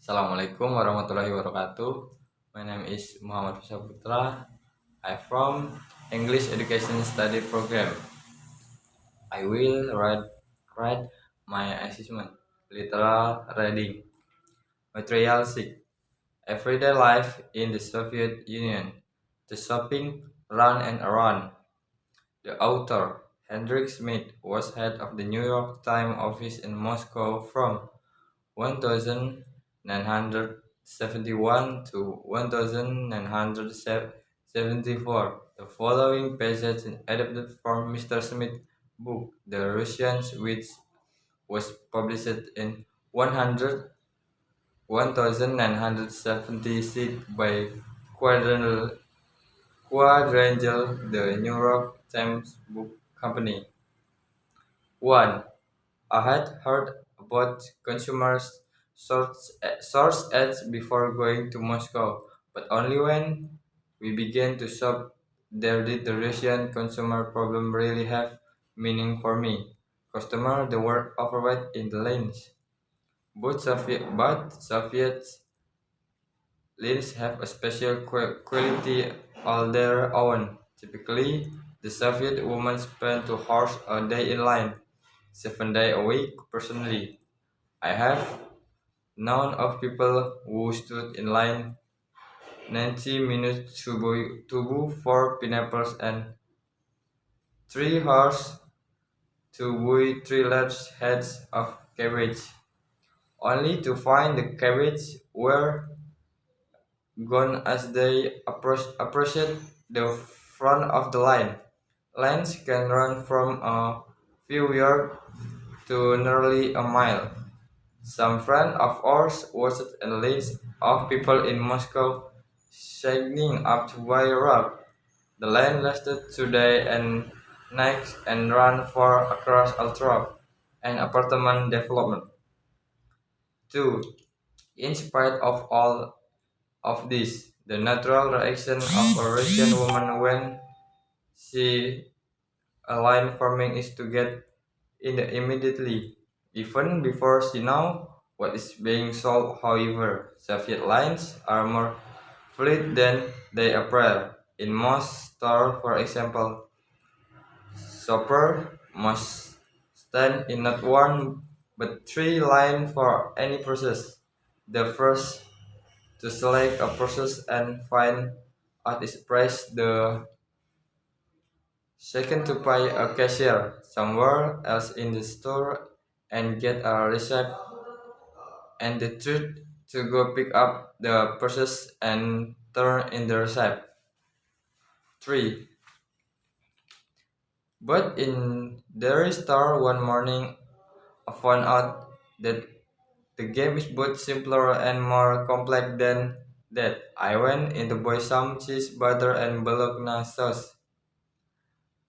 Assalamualaikum warahmatullahi wabarakatuh. My name is Muhammad Putra. I'm from English Education Study Program. I will write my assessment. Literal reading. Material 6. Everyday life in the Soviet Union. The shopping run and around. The author, Hendrik Smith, was head of the New York Times office in Moscow from 1971 to 1974. The following passage is adapted from Mr. Smith's book, The Russians, which was published in 1976 by Quadrangle, the New York Times Book Company. 1. I had heard about consumers' source ads before going to Moscow, but only when we began to shop there did the Russian consumer problem really have meaning for me. Customer, the word overweight in the lanes. Soviet lanes have a special quality all their own. Typically, the Soviet woman spent 2 hours a day in line, 7 days a week. Personally, I have known of people who stood in line 90 minutes to buy 4 pineapples and 3 hours to buy 3 large heads of cabbage, only to find the cabbage were gone as they approached the front of the line. Lines can run from a few yards to nearly a mile. Some friends of ours watched a list of people in Moscow signing up to buy a rug. The line lasted 2 days and nights and ran for across Altrop, an apartment development. 2. In spite of all of this, the natural reaction of a Russian woman when she a line forming is to get in immediately, even before she knows what is being sold. However, Soviet lines are more fluid than they appear. In most stores, for example, shopper must stand in not one but 3 lines for any process. The first to select a process and find out its price, the second to pay a cashier somewhere else in the store and get a receipt, and the third to go pick up the process and turn in the receipt. 3. But in the store one morning, I found out that the game is both simpler and more complex than that. I went in to buy some cheese, butter, and bologna sauce,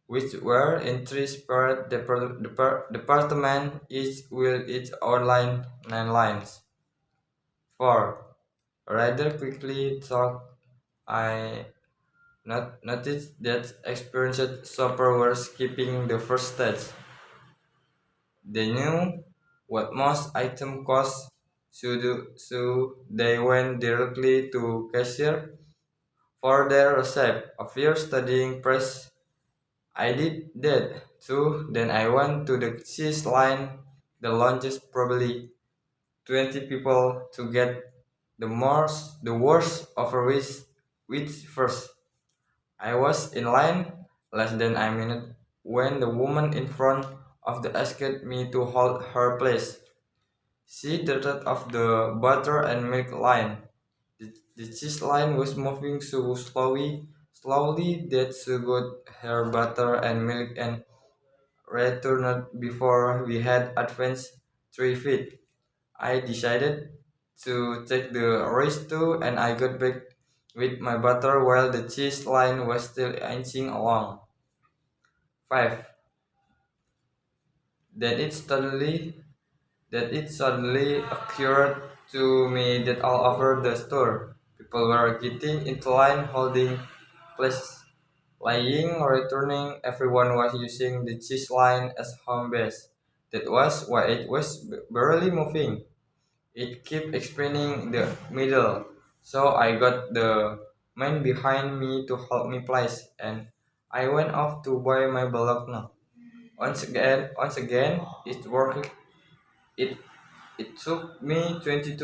which were in 3 separate departments, each with its own line, 9 lines. 4. Rather quickly thought I noticed that experienced shoppers were skipping the first stage. They knew what most items cost, so they went directly to cashier for their receipt. After studying price, I did that too. Then I went to the cheese line. The longest, probably 20 people to get the worst offer which first. I was in line less than a minute when the woman in front of the asked me to hold her place. She darted off the butter and milk line. The cheese line was moving so slowly that she got her butter and milk and returned before we had advanced 3 feet. I decided to take the risk too, and I got back with my butter while the cheese line was still inching along. 5. Then it suddenly occurred to me that all over the store, people were getting into line, holding places, lying, returning. Everyone was using the cheese line as home base. That was why it was barely moving. It kept explaining the middle, so I got the man behind me to help me place, and I went off to buy my block now. Once again, it worked. It it took me 22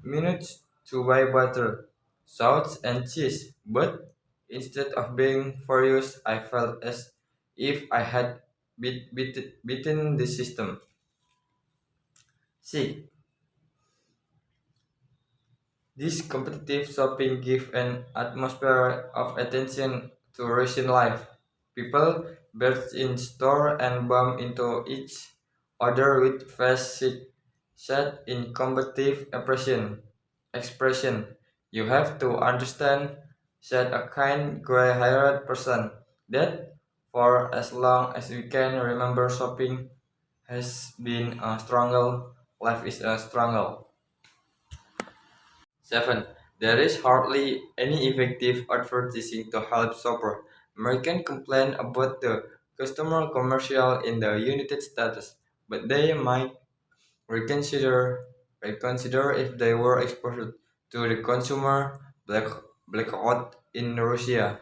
minutes to buy butter, salt, and cheese, but instead of being furious, I felt as if I had beaten the system. See, this competitive shopping gives an atmosphere of attention to Russian life. People burst in store and bump into each other with faces set in combative expression. You have to understand, said a kind gray-haired person, that for as long as we can remember, shopping has been a struggle. Life is a struggle. 7. There is hardly any effective advertising to help shopper. Americans complain about the customer commercial in the United States, but they might reconsider reconsider if they were exposed to the consumer blackout in Russia.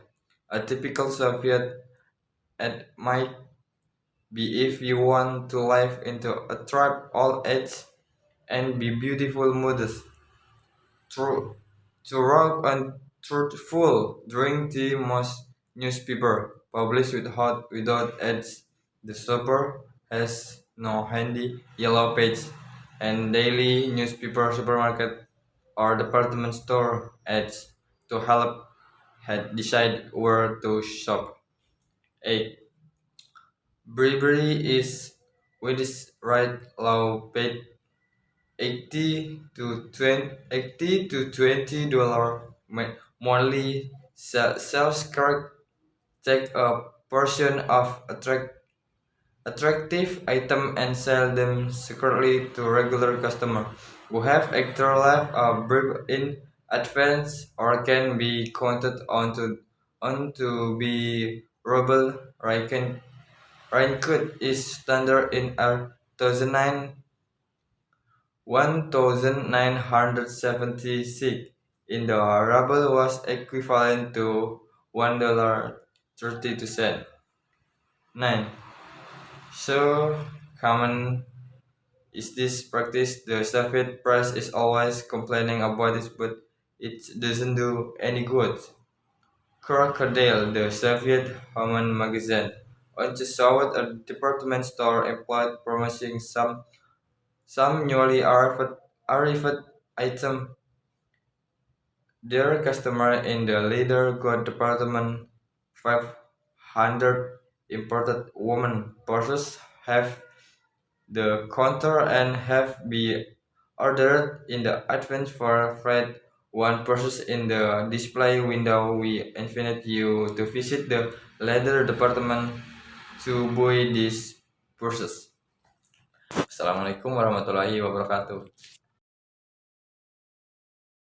A typical Soviet ad might be if you want to live into a tribe all age and be beautiful modest. True. To rock and truthful during the most newspaper published without ads. The shopper has no handy yellow page and daily newspaper supermarket or department store ads to help had decide where to shop. 8. Bribery is with its right law paid 80 to $20 monthly sales clerk take a portion of attractive item and sell them secretly to regular customer who have extra left a brief in advance or can be counted on to be rebel. Raincoat is standard in a 1976 in the ruble was equivalent to $1.32. 9. So common is this practice? The Soviet press is always complaining about this, but it doesn't do any good. Crocodile, the Soviet Human magazine, once showed a department store employed promising some newly arrived item. Their customer in the leather got department 500 imported women purses have the counter and have be ordered in the advance for freight. One purchase in the display window. We invite you to visit the leather department to buy these purses. Assalamualaikum warahmatullahi wabarakatuh.